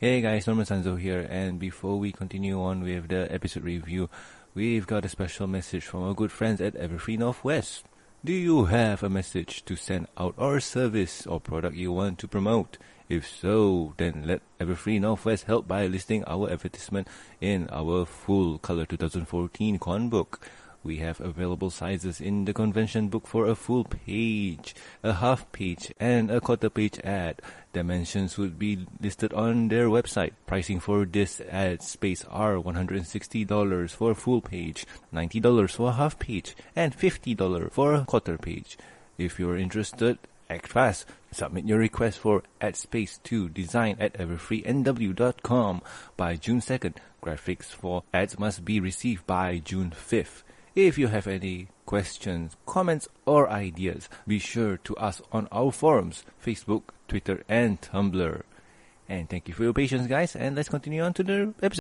Hey guys, Norman Sanzo here, and before we continue on with the episode review, we've got a special message from our good friends at Everfree Northwest. Do you have a message to send out or service or product you want to promote? If so, then let Everfree Northwest help by listing our advertisement in our full color 2014 Con book. We have available sizes in the convention book for a full page, a half page, and a quarter page ad. Dimensions would be listed on their website. Pricing for this ad space are $160 for a full page, $90 for a half page, and $50 for a quarter page. If you're interested, act fast. Submit your request for ad space to design@everfreenw.com by June 2nd. Graphics for ads must be received by June 5th. If you have any questions, comments, or ideas, be sure to ask on our forums, Facebook, Twitter, and Tumblr. And thank you for your patience, guys, and let's continue on to the episode.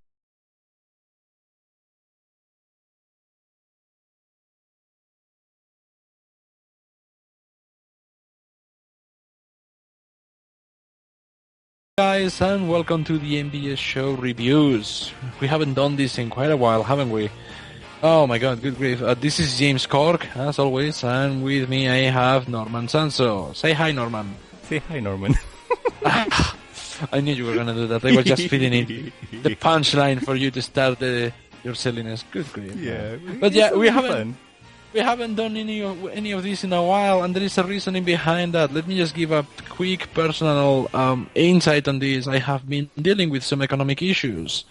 Guys, and welcome to the MBS show reviews. We haven't done this in quite a while, haven't we? Oh my god, good grief. This is James Corck, as always, and with me I have Norman Sanzo. Say hi, Norman. Say hi, Norman. I knew you were gonna do that. I was just feeding in the punchline for you to start your silliness. Good grief. Yeah. But yeah, we haven't done any of this in a while, and there is a reasoning behind that. Let me just give a quick personal insight on this. I have been dealing with some economic issues,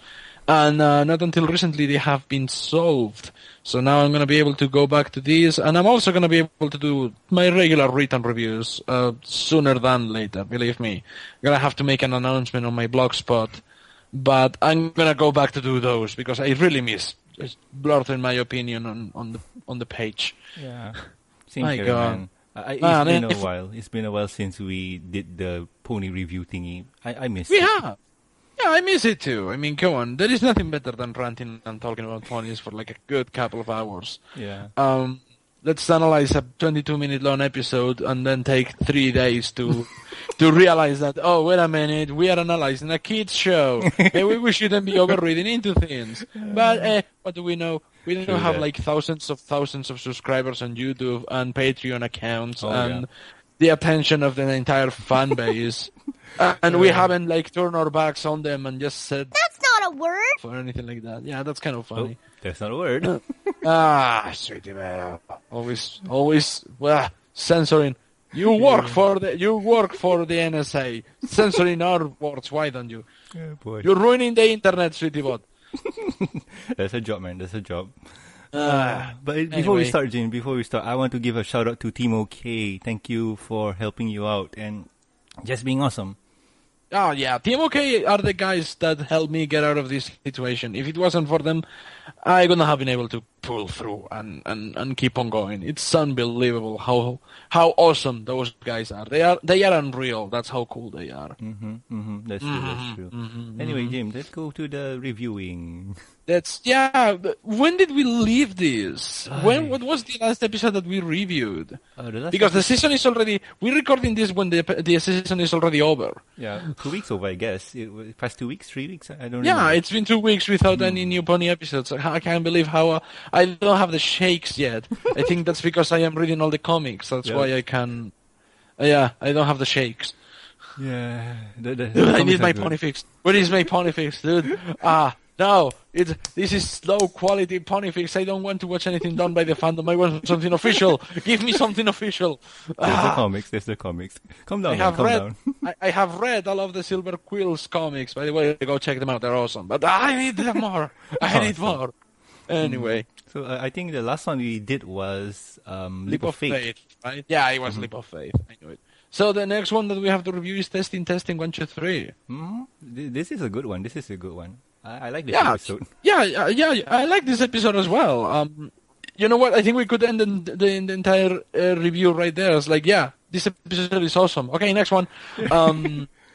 and not until recently they have been solved. So now I'm going to be able to go back to this, and I'm also going to be able to do my regular written reviews sooner than later, believe me. I'm going to have to make an announcement on my blogspot, but I'm going to go back to do those because I really miss blurting my opinion on the page. Yeah. Same My here, God. man. It's been a while. It's been a while since we did the pony review thingy. I miss it. We have. Yeah, I miss it too. I mean, come on. There is nothing better than ranting and talking about ponies for like a good couple of hours. Yeah. Let's analyze a 22-minute long episode and then take 3 days to realize that, oh, wait a minute, we are analyzing a kids show. Maybe we shouldn't be overreading into things. But what do we know? We don't have like thousands of subscribers on YouTube and Patreon accounts the attention of the entire fan base. And we haven't like turned our backs on them and just said that's not a word or anything like that. Yeah, that's kind of funny. Oh, that's not a word. Sweetie man. Always censoring. You work for the NSA. Censoring our words, why don't you? Oh, boy. You're ruining the internet, sweetie bot. That's a job, man. That's a job. But Anyway. before we start, I want to give a shout out to Team OK. Thank you for helping you out and just being awesome. Oh yeah, Team OK are the guys that helped me get out of this situation. If it wasn't for them, I wouldn't have been able to pull through and keep on going. It's unbelievable how awesome those guys are. They are unreal. That's how cool they are. That's true. Anyway, James, let's go to the reviewing. When did we leave this? What was the last episode that we reviewed? Because the season is already. We're recording this when the season is already over. Yeah, 2 weeks over, I guess. Past 2 weeks, 3 weeks. I don't know. Yeah, it's been 2 weeks without any new pony episodes. I can't believe how I don't have the shakes yet. I think that's because I am reading all the comics. That's why I can. I don't have the shakes. Yeah, Dude, I need my pony fix. Where is my pony fix, dude? No, this is low quality pony fix. I don't want to watch anything done by the fandom. I want something official. Give me something official. There's the comics. Calm down, calm down. I have read all of the Silver Quills comics. By the way, go check them out. They're awesome. But I need them more. I need more. Anyway. So I think the last one we did was Leap of Faith. Right? Yeah, it was Leap of Faith. I knew it. So the next one that we have to review is Testing 1, 2, 3. This is a good one. I like this episode. Yeah, I like this episode as well. You know what? I think we could end the entire review right there. It's like, this episode is awesome. Okay, next one.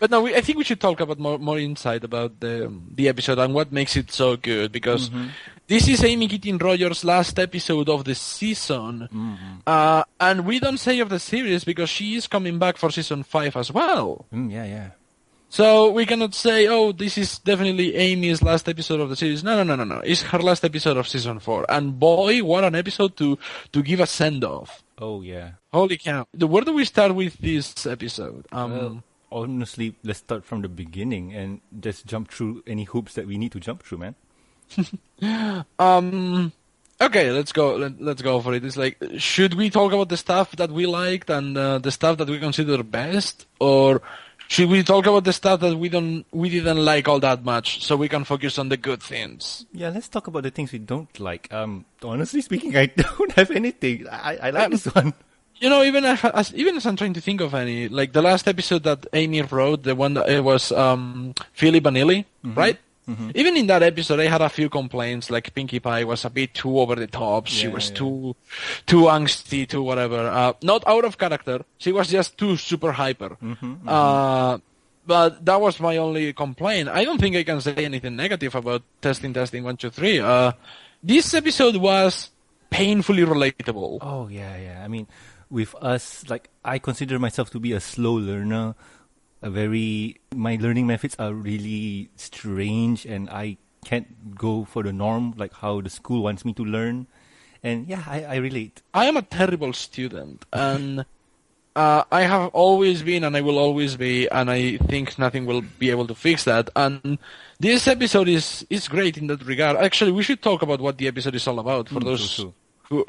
But no, I think we should talk about more insight about the episode and what makes it so good, because this is Amy Keating Rogers' last episode of the season, and we don't say of the series because she is coming back for season 5 as well. Yeah. So we cannot say, oh, this is definitely Amy's last episode of the series. No. It's her last episode of season 4. And boy, what an episode to give a send-off. Oh, yeah. Holy cow. Where do we start with this episode? Well, honestly, let's start from the beginning and just jump through any hoops that we need to jump through, man. Okay, let's go. Let's go for it. It's like, should we talk about the stuff that we liked and the stuff that we consider best, or should we talk about the stuff that we didn't like all that much, so we can focus on the good things? Yeah, let's talk about the things we don't like. Honestly speaking, I don't have anything. I like this one. You know, even as I'm trying to think of any, like the last episode that Amy wrote, the one that it was Philip and Illy, right? Mm-hmm. Even in that episode, I had a few complaints. Like Pinkie Pie was a bit too over the top. She was too angsty, too whatever. Not out of character. She was just too super hyper. But that was my only complaint. I don't think I can say anything negative about testing 1 2 3. This episode was painfully relatable. Oh yeah. I mean, with us, like I consider myself to be a slow learner. My learning methods are really strange, and I can't go for the norm, like how the school wants me to learn. And yeah, I relate. I am a terrible student, and I have always been, and I will always be, and I think nothing will be able to fix that. And this episode is great in that regard. Actually, we should talk about what the episode is all about for those who,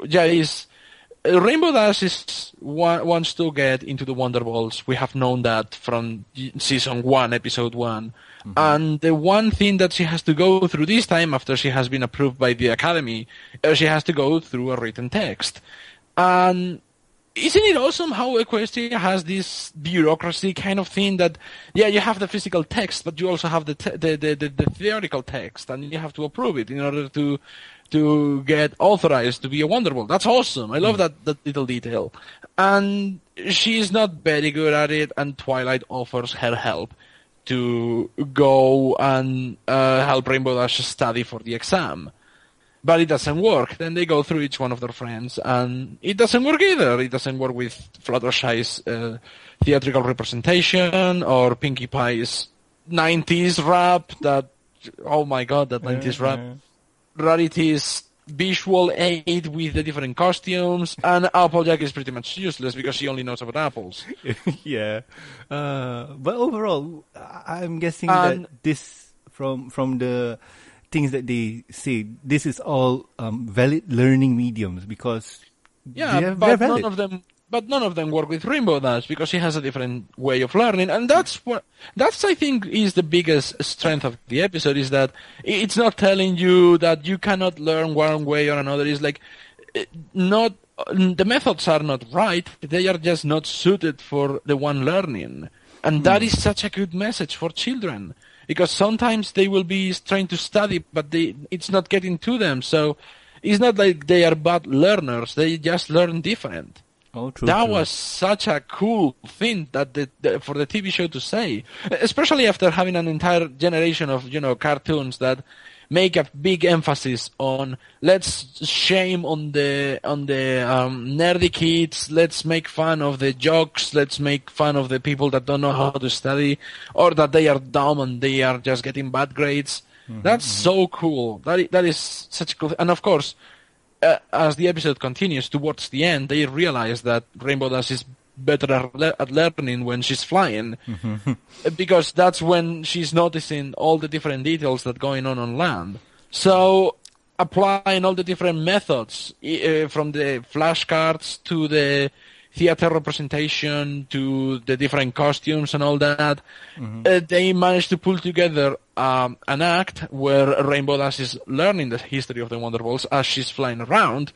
Rainbow Dash wants to get into the Wonder Balls. We have known that from season 1, episode 1. Mm-hmm. And the one thing that she has to go through this time, after she has been approved by the Academy, she has to go through a written text. And isn't it awesome how Equestria has this bureaucracy kind of thing that, yeah, you have the physical text, but you also have the theoretical text, and you have to approve it in order to get authorized to be a Wonderbolt. That's awesome. I love that little detail. And she's not very good at it, and Twilight offers her help to go and help Rainbow Dash study for the exam. But it doesn't work. Then they go through each one of their friends, and it doesn't work either. It doesn't work with Fluttershy's theatrical representation, or Pinkie Pie's 90s rap that, oh my god, that 90s rap. Rarity's visual aid with the different costumes, and Applejack is pretty much useless because she only knows about apples. Yeah. But overall, I'm guessing that this, from the things that they say, this is all valid learning mediums, because they're valid. But none of them work with Rainbow Dash because she has a different way of learning, and that's I think is the biggest strength of the episode, is that it's not telling you that you cannot learn one way or another. It's like the methods are not right; they are just not suited for the one learning, and that is such a good message for children, because sometimes they will be trying to study, but it's not getting to them. So it's not like they are bad learners; they just learn different. Oh, true, that was such a cool thing that for the TV show to say, especially after having an entire generation of cartoons that make a big emphasis on let's shame on the nerdy kids, let's make fun of the jocks, let's make fun of the people that don't know how to study, or that they are dumb and they are just getting bad grades. That's so cool. That is such a cool, and of course, as the episode continues towards the end, they realize that Rainbow Dash is better at learning when she's flying, because that's when she's noticing all the different details that are going on land. So applying all the different methods, from the flashcards to the theater representation to the different costumes and all that, they managed to pull together an act where Rainbow Dash is learning the history of the Wonderballs as she's flying around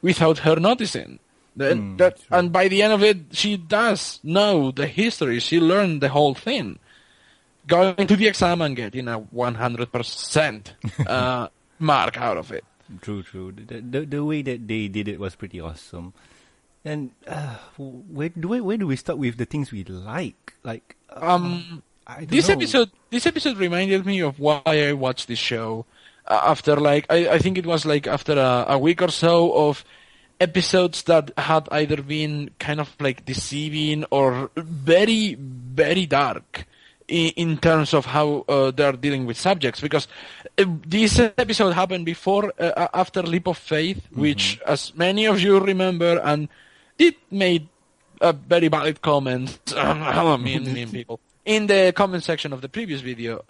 without her noticing. And by the end of it, she does know the history. She learned the whole thing. Going to the exam and getting a 100% mark out of it. True. The way that they did it was pretty awesome. And where do we start with the things we like? Like, this episode reminded me of why I watched this show. After I think it was after a week or so of episodes that had either been kind of deceiving or very, very dark. in terms of how they're dealing with subjects, because this episode happened before, after Leap of Faith, which, as many of you remember, and it made a very valid comment, mean people, in the comment section of the previous video,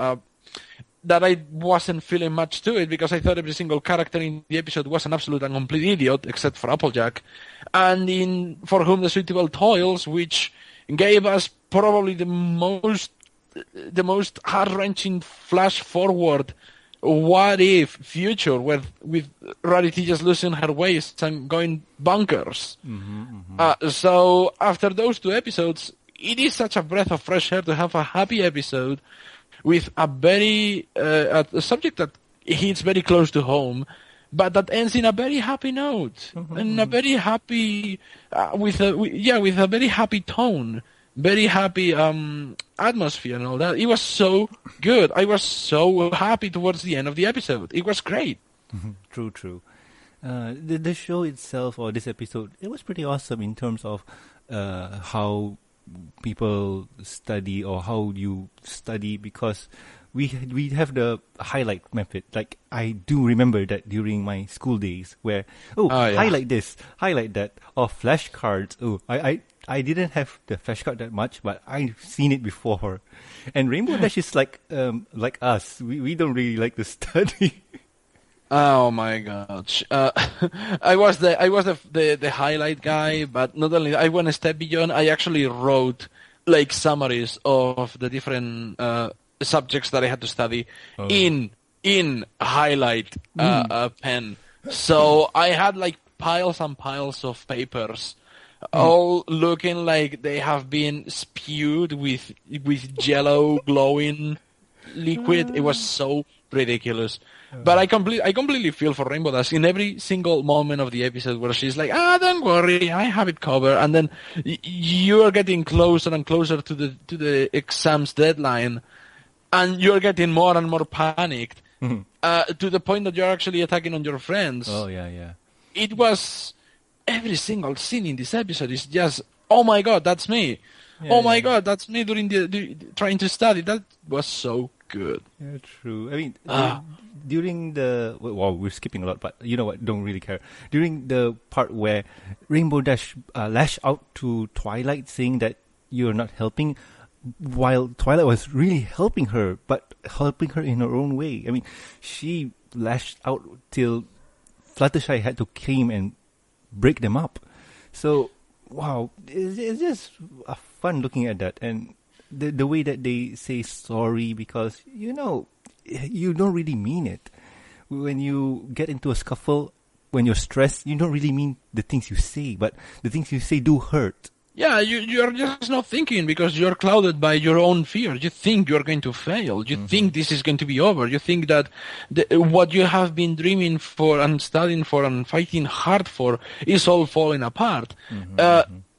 that I wasn't feeling much to it, because I thought every single character in the episode was an absolute and complete idiot, except for Applejack, and in For Whom the Sweet Table Toils, which gave us probably the most heart-wrenching flash-forward what-if future with Rarity just losing her ways and going bonkers. So after those two episodes, it is such a breath of fresh air to have a happy episode with a very a subject that hits very close to home, but that ends in a very happy note, and a very happy with a very happy tone, very happy atmosphere and all that. It was so good. I was so happy towards the end of the episode. It was great. True. The show itself, or this episode, it was pretty awesome in terms of how people study, or how you study, because we have the highlight method. Like, I do remember that during my school days, where highlight this, highlight that, or flashcards. I didn't have the flashcard that much, but I've seen it before. And Rainbow Dash is like us. We don't really like to study. Oh my gosh! I was the highlight guy, but not only I went a step beyond. I actually wrote like summaries of the different subjects that I had to study in highlight pen. So I had like piles and piles of papers, all looking like they have been spewed with jello glowing liquid. It was so ridiculous. But I completely feel for Rainbow Dash in every single moment of the episode where she's like, don't worry, I have it covered, and then you are getting closer and closer to the exam's deadline, and you're getting more and more panicked, to the point that you're actually attacking on your friends. Oh yeah. It was every single scene in this episode is just, oh my god, that's me. My god, that's me during the trying to study. That was so good. Yeah, true. I mean, during the... Well, we're skipping a lot, but you know what? Don't really care. During the part where Rainbow Dash lashed out to Twilight, saying that you're not helping, while Twilight was really helping her, but helping her in her own way. I mean, she lashed out till Fluttershy had to come and break them up. So, wow, it's just fun looking at that. And the way that they say sorry, because, you know, you don't really mean it. When you get into a scuffle, when you're stressed, you don't really mean the things you say, but the things you say do hurt. Yeah, you're just not thinking because you're clouded by your own fear. You think you're going to fail. You think this is going to be over. You think that what you have been dreaming for and studying for and fighting hard for is all falling apart.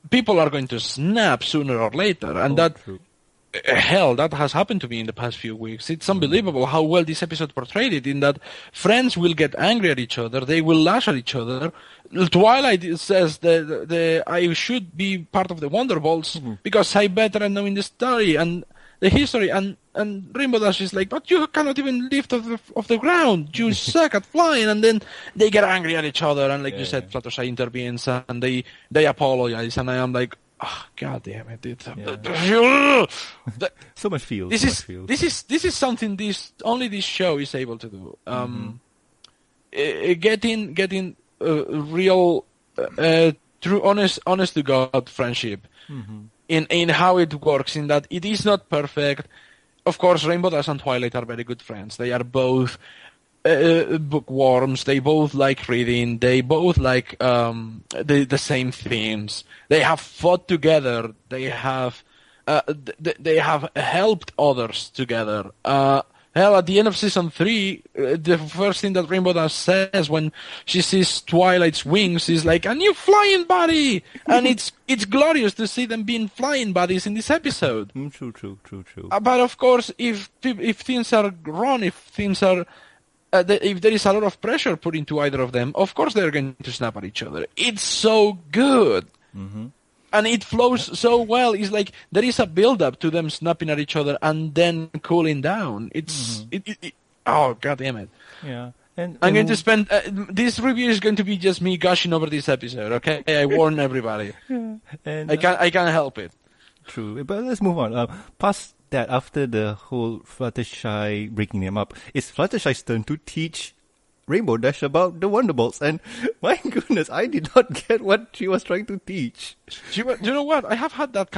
People are going to snap sooner or later, and hell, that has happened to me in the past few weeks. It's unbelievable how well this episode portrayed it, in that friends will get angry at each other, they will lash at each other. Twilight says that I should be part of the Wonderbolts because I better know in the story and the history, and Rainbow Dash is like, but you cannot even lift off the ground, you suck at flying, and then they get angry at each other, and like you said, Fluttershy intervenes and they apologize, and I am like, oh, god damn it! So much feels. This is something only this show is able to do. Getting real, true, honest to God friendship in how it works. In that it is not perfect. Of course, Rainbow Dash and Twilight are very good friends. They are both bookworms. They both like reading. They both like the same themes. They have fought together. They have helped others together. Hell, at the end of season 3, the first thing that Rainbow Dash says when she sees Twilight's wings is like, "A new flying buddy!" And it's glorious to see them being flying buddies in this episode. True. But of course, if things are wrong, if things are if there is a lot of pressure put into either of them, of course they're going to snap at each other. It's so good. and it flows so well. It's like there is a build-up to them snapping at each other and then cooling down. It's oh god damn it! Yeah, and I'm going to spend this review is going to be just me gushing over this episode. Okay, I warn everybody. and I can't help it. True, but let's move on. Past that, after the whole Fluttershy breaking them up, it's Fluttershy's turn to teach Rainbow Dash about the Wonderbolts, and my goodness, I did not get what she was trying to teach. You know what? I have had that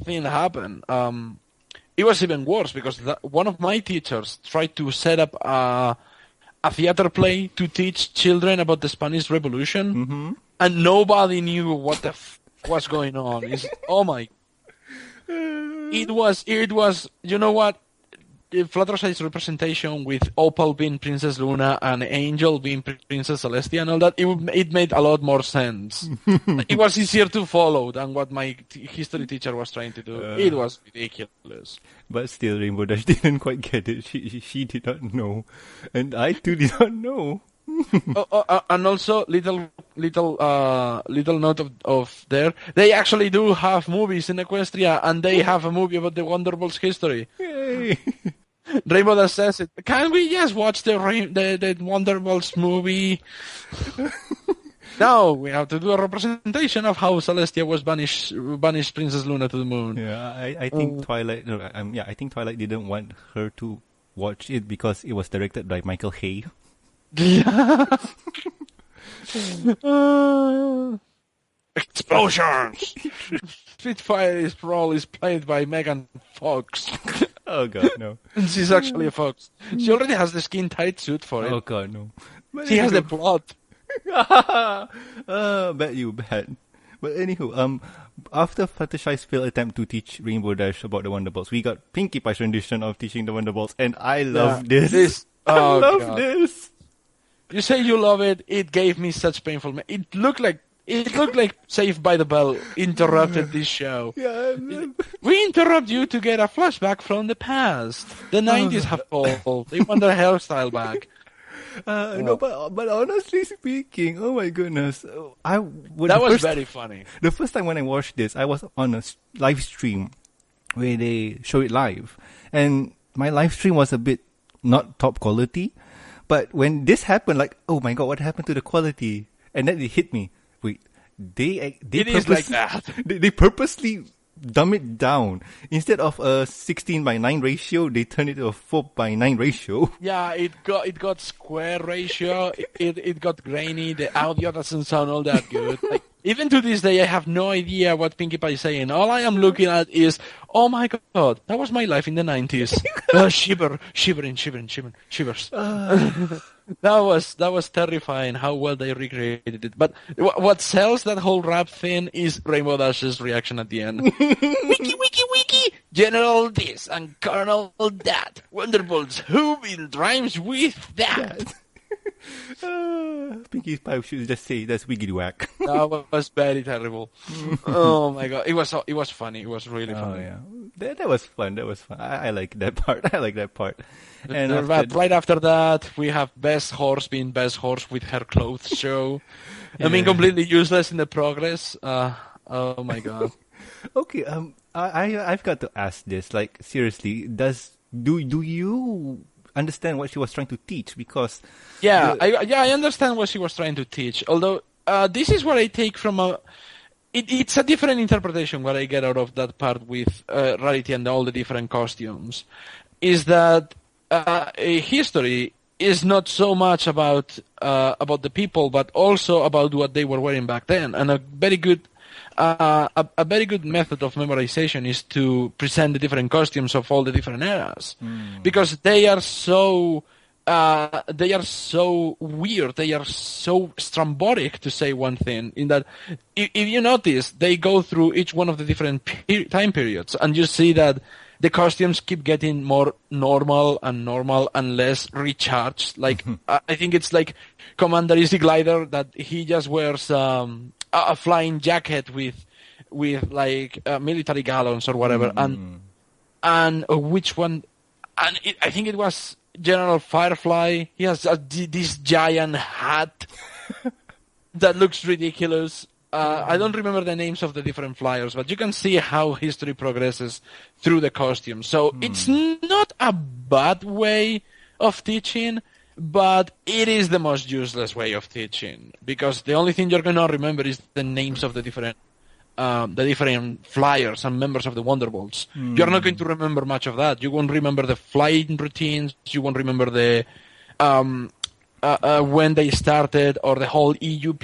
thing happen. It was even worse because one of my teachers tried to set up a theater play to teach children about the Spanish Revolution, and nobody knew what the was going on. Oh my! It was. You know what? Fluttershy's representation with Opal being Princess Luna and Angel being Princess Celestia and all that, it made a lot more sense. It was easier to follow than what my history teacher was trying to do. It was ridiculous. But still, Rainbow Dash didn't quite get it. She did not know. And I too did not know. And also, little note of there, they actually do have movies in Equestria, and they have a movie about the Wonderbolts history. Yay! Rainbow Dash says it. Can we just watch the Wonderbolts movie? No, we have to do a representation of how Celestia was banished Princess Luna to the moon. Yeah, I think Twilight. I think Twilight didn't want her to watch it because it was directed by Michael Hay. Explosions! Spitfire's role is played by Megan Fox. Oh god, no. She's actually a fox. She already has the skin tight suit for it. Oh god, no. But she has the plot. Bet you bet. But anywho, after Fluttershy's failed attempt to teach Rainbow Dash about the Wonderbolts, we got Pinkie Pie's rendition of teaching the Wonderbolts, and I love this. I love this. You say you love it. It gave me such painful. It looked like Saved by the Bell interrupted this show. Yeah, we interrupt you to get a flashback from the past. The 90s have called. They want their hairstyle back. No, but honestly speaking, oh my goodness, that was very funny. The first time when I watched this, I was on a live stream where they show it live, and my live stream was a bit not top quality. But when this happened, like, oh my god, what happened to the quality? And then it hit me. Wait, they is like that. They purposely dumb it down. Instead of a 16:9 ratio, they turn it to a 4:9 ratio. Yeah, it got square ratio. It got grainy. The audio doesn't sound all that good. Like, even to this day, I have no idea what Pinkie Pie is saying. All I am looking at is, oh my god, that was my life in the 90s. Shivering, shivers. That was terrifying how well they recreated it. But what sells that whole rap thing is Rainbow Dash's reaction at the end. Wiki, General this and Colonel that. Wonderbolts, who rhymes with that? Pinkie Pie should just say that's wiggity whack. That was very terrible. Oh my god, it was funny. It was really funny. Yeah, that was fun. I like that part. And right after that, we have Best Horse being Best Horse with her clothes show. Yeah. I mean, completely useless in the progress. Oh my god. Okay, I've got to ask this. Like, seriously, do you understand what she was trying to teach? Because I understand what she was trying to teach. Although this is what I take from it's a different interpretation. What I get out of that part with Rarity and all the different costumes is that history is not so much about the people, but also about what they were wearing back then. And a very good method of memorization is to present the different costumes of all the different eras, because they are so weird, they are so strambotic, to say one thing, in that if you notice, they go through each one of the different time periods, and you see that the costumes keep getting more normal and less recharged. Like, I think it's like Commander Easy Glider, that he just wears a flying jacket with like military gallons or whatever, and which one? And I think it was General Firefly. He has this giant hat that looks ridiculous. I don't remember the names of the different flyers, but you can see how history progresses through the costumes. So it's not a bad way of teaching, but it is the most useless way of teaching, because the only thing you're going to remember is the names of the different flyers and members of the Wonderbolts. You're not going to remember much of that. You won't remember the flying routines. You won't remember the when they started, or the whole EUP,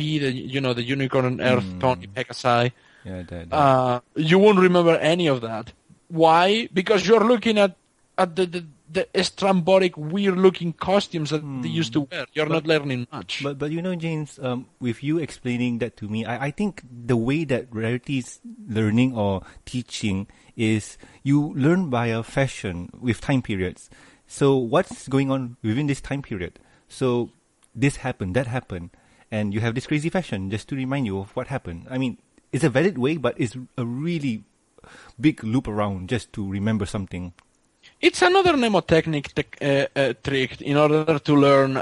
the Unicorn, Earth, Pony, Pegasi. Yeah, you won't remember any of that. Why? Because you're looking at the strambolic, weird-looking costumes that they used to wear. You're not learning much. But James, with you explaining that to me, I think the way that Rarity's learning or teaching is you learn by a fashion with time periods. So what's going on within this time period? So this happened, that happened, and you have this crazy fashion just to remind you of what happened. I mean, it's a valid way, but it's a really big loop around just to remember something. It's another mnemotechnic trick in order to learn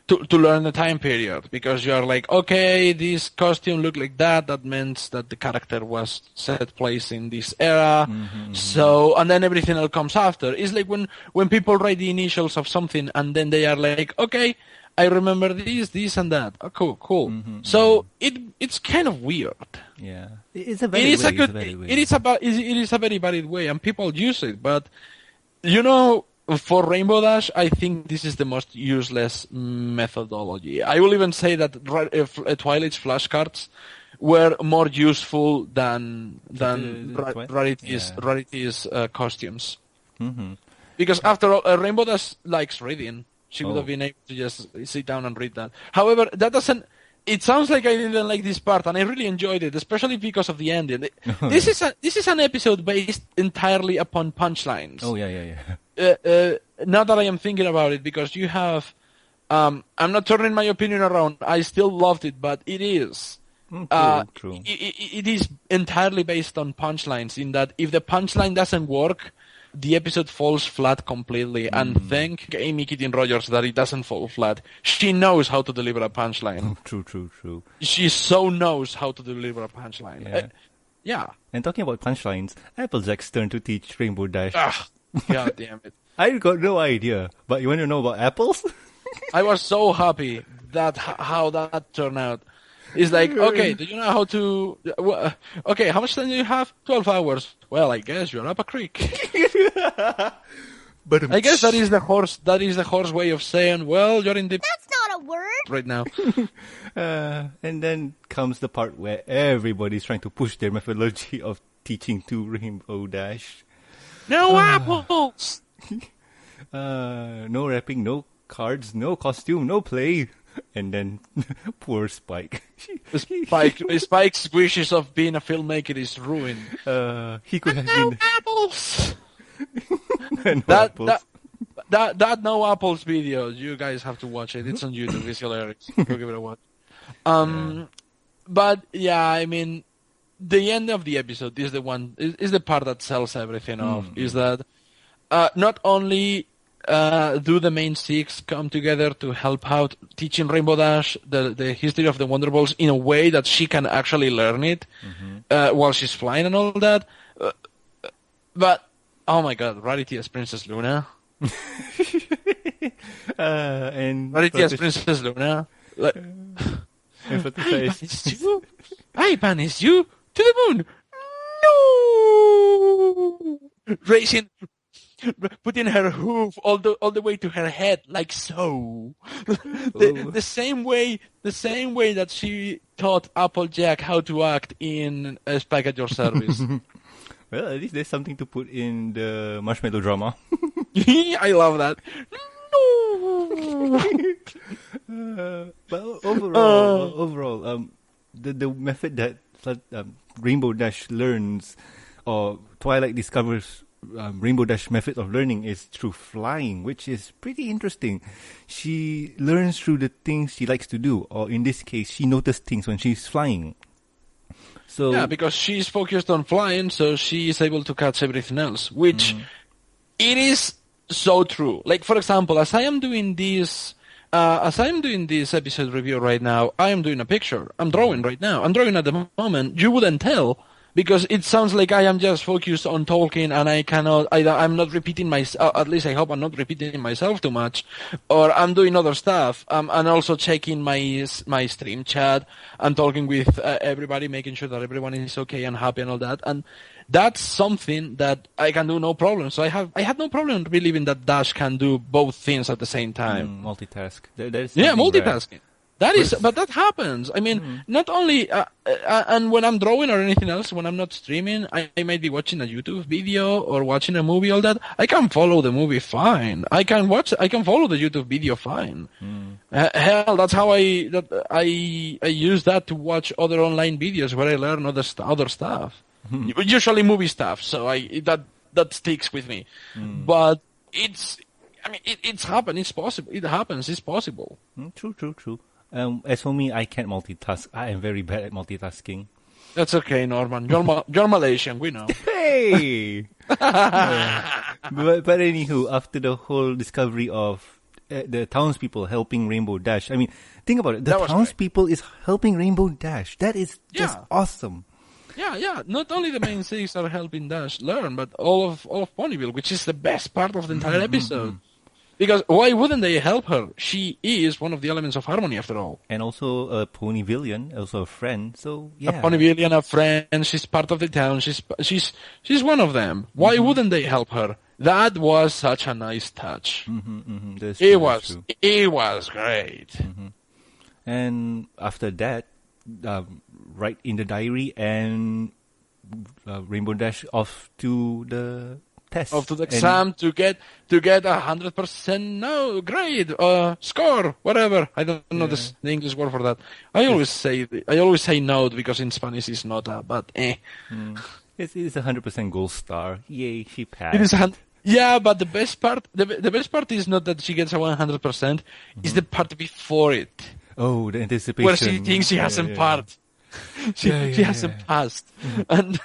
to learn the time period, because you are like, okay, this costume looked like that. That means that the character was set place in this era. So, and then everything else comes after. It's like when people write the initials of something and then they are like, okay, I remember this, and that. Oh, cool. So it's kind of weird. Yeah, it's a very valid way. It is a very valid way, and people use it. But for Rainbow Dash, I think this is the most useless methodology. I will even say that Twilight's flashcards were more useful than Rarity's costumes. Because after all, Rainbow Dash likes reading. She would have been able to just sit down and read that. However, that doesn't... It sounds like I didn't like this part, and I really enjoyed it, especially because of the ending. This is an episode based entirely upon punchlines. Oh, yeah. Now that I am thinking about it, because you have... I'm not turning my opinion around. I still loved it, but it is. True. It is entirely based on punchlines, in that if the punchline doesn't work, the episode falls flat completely. And thank Amy Keating Rogers that it doesn't fall flat. She knows how to deliver a punchline. True. She so knows how to deliver a punchline. Yeah. And talking about punchlines, Applejack's turn to teach Rainbow Dash. God damn it. I got no idea, but you want to know about apples? I was so happy that how that turned out. It's like, okay, do you know how to... Okay, how much time do you have? 12 hours. Well, I guess you're up a creek. But I guess that is the horse way of saying, well, you're in the... That's not a word! Right now. And then comes the part where everybody's trying to push their methodology of teaching to Rainbow Dash. No apples! No rapping, no cards, no costume, no play. And then, poor Spike. Spike's wishes of being a filmmaker is ruined. He could have been... apples! Apples. That No Apples video, you guys have to watch it. It's on YouTube. It's hilarious. Go give it a watch. But, yeah, I mean, the end of the episode is the part that sells everything off. Is that not only... do the main six come together to help out teaching Rainbow Dash the history of the Wonderbolts in a way that she can actually learn it while she's flying and all that. But, oh my god, Rarity as Princess Luna. And Rarity as Princess Luna. Like, I banish you to the moon. No! Putting her hoof all the way to her head, like so. the same way that she taught Applejack how to act in Spike at Your Service. Well, at least there's something to put in the marshmallow drama. I love that. No. But overall, the method that Rainbow Dash learns, or Twilight discovers. Rainbow Dash method of learning is through flying, which is pretty interesting. She learns through the things she likes to do, or in this case, she notices things when she's flying. So yeah, because she's focused on flying, so she is able to catch everything else, which it is so true. Like, for example, as I am doing this as I'm doing this episode review right now, I am doing a picture. I'm drawing right now. I'm drawing at the moment. You wouldn't tell because it sounds like I am just focused on talking and I'm not repeating at least I hope I'm not repeating myself too much, or I'm doing other stuff. And also checking my stream chat and talking with everybody, making sure that everyone is okay and happy and all that. And that's something that I can do no problem. So I had no problem believing that Dash can do both things at the same time. Multitask. Multitasking. But that happens. I mean, not only, and when I'm drawing or anything else, when I'm not streaming, I might be watching a YouTube video or watching a movie, all that. I can follow the movie fine. I can follow the YouTube video fine. Hell, that's how I use that to watch other online videos where I learn other stuff. Usually movie stuff. So that sticks with me. But it's happened. It's possible. It happens. It's possible. True. As for me, I can't multitask. I am very bad at multitasking. That's okay, Norman. You're Malaysian, we know. Hey! But anywho, after the whole discovery of the townspeople helping Rainbow Dash, I mean, think about it. The townspeople is helping Rainbow Dash. That is just awesome. Yeah. Not only the main six are helping Dash learn, but all of Ponyville, which is the best part of the entire episode. Because why wouldn't they help her? She is one of the elements of harmony, after all. And also a Ponyvillian, also a friend. So yeah, a Ponyvillian, a friend. She's part of the town. She's one of them. Why wouldn't they help her? That was such a nice touch. It was great. And after that, write in the diary and Rainbow Dash off to the test. Off to the exam to get 100% grade, score, whatever. I don't know the English word for that. I always say note because in Spanish it's nota, but It is 100% gold star. Yay, she passed. It is yeah, but the best part is not that she gets a 100%. It's the part before it. Oh, the anticipation. Where she thinks she hasn't passed. She hasn't passed. And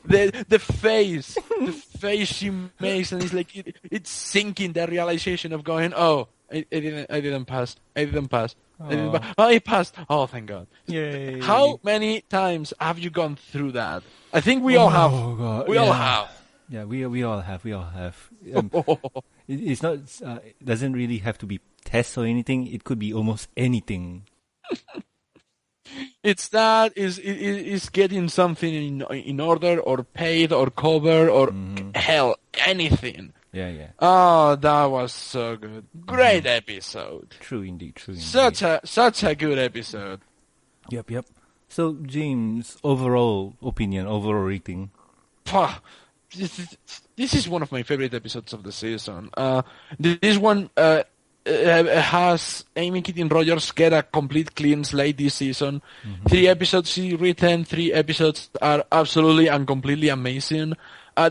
the face she makes, and it's like it's sinking, the realization of going, oh, I didn't pass. Oh, I passed. Oh, thank God. Yay. How many times have you gone through that? I think we all have. God. We all have. Yeah, we all have. It's not. It doesn't really have to be tests or anything. It could be almost anything. It's that is getting something in order or paid or covered or hell, anything. Yeah. Oh, that was so good. Great episode. True indeed. Such a good episode. Yep. So, James, overall opinion, overall rating. This is one of my favorite episodes of the season. This one has Amy Keating Rogers get a complete clean slate this season. 3 episodes she written, 3 episodes are absolutely and completely amazing.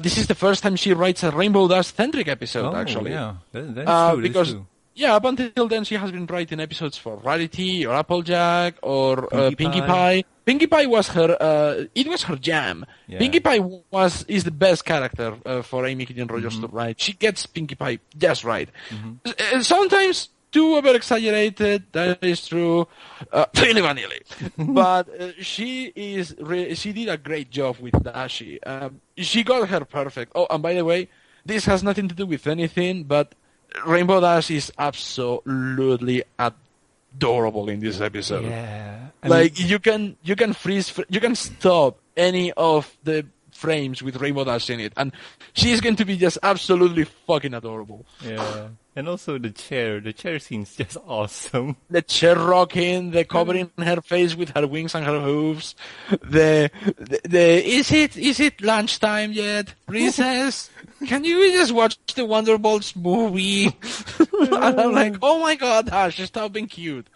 This is the first time she writes a Rainbow Dash-centric episode, actually. Yeah, that's true. Because, up until then she has been writing episodes for Rarity or Applejack or Pinkie Pie. Pinkie Pie was her, it was her jam. Yeah. Pinkie Pie is the best character for Amy Keating Rogers to write. She gets Pinkie Pie just right. Sometimes too over-exaggerated, that is true. Really vanilla. But she did a great job with Dashi. She got her perfect. Oh, and by the way, this has nothing to do with anything, but Rainbow Dash is absolutely adorable in this episode. Yeah, you can stop any of the frames with Rainbow Dash in it, and she's going to be just absolutely fucking adorable. Yeah, and also the chair scene's just awesome. The chair rocking, the covering her face with her wings and her hooves. Is it lunchtime yet? Recess? Can you just watch the Wonderbolts movie? And I'm like, oh my God, Ash, stop being cute.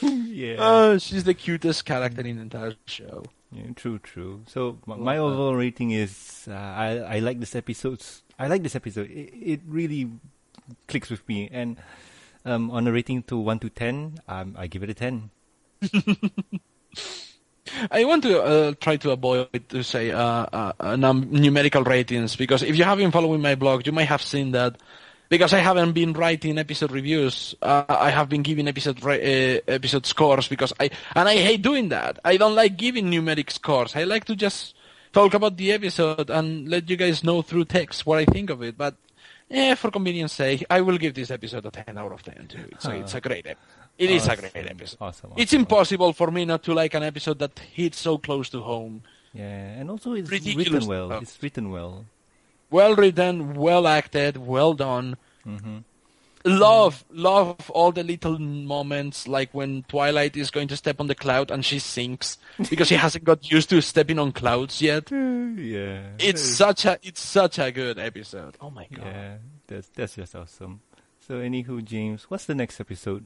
Yeah. She's the cutest character in the entire show. Yeah, true. So my overall rating is I like this episode. It really clicks with me, and on a rating to 1 to 10, I give it a 10. I want to try to avoid to say numerical ratings, because if you have been following my blog, you might have seen that because I haven't been writing episode reviews. I have been giving episode scores because I hate doing that. I don't like giving numeric scores. I like to just talk about the episode and let you guys know through text what I think of it. But for convenience sake, I will give this episode a 10 out of 10 too. So it's a great episode. It is a great episode. Awesome. It's impossible for me not to like an episode that hits so close to home. Yeah, and also it's Ridiculous written well. stuff. It's written well. Well written, well acted, well done. Mm-hmm. Love all the little moments, like when Twilight is going to step on the cloud and she sinks because she hasn't got used to stepping on clouds yet. Yeah, It's such a good episode. Oh my god. Yeah, that's just awesome. So, anywho, James, what's the next episode?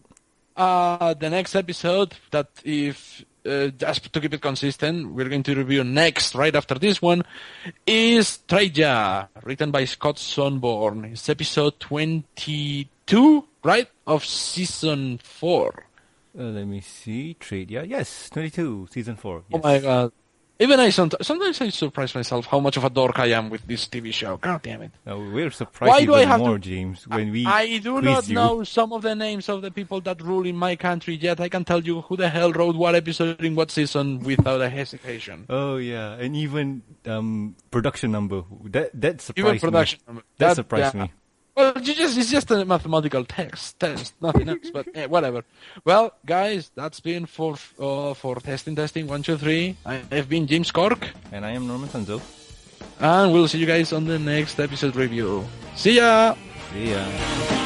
The next episode, that if just to keep it consistent, we're going to review next, right after this one, is Treja, written by Scott Sonborn. It's episode 22, right, of season 4. Let me see. Treja, yes, 22, season 4. Yes. Oh my god. Even sometimes I surprise myself how much of a dork I am with this TV show. God damn it. We're surprised even more, James, when we I do not you. know some of the names of the people that rule in my country, yet I can tell you who the hell wrote what episode in what season without a hesitation. Oh, yeah, and even production number. That surprised Even production me. number. That surprised me. Well, it's just a mathematical test, nothing else. But whatever. Well, guys, that's been for testing 1, 2, 3. I've been James Corck, And I am Norman Sanzo. and we'll see you guys on the next episode review. See ya. See ya.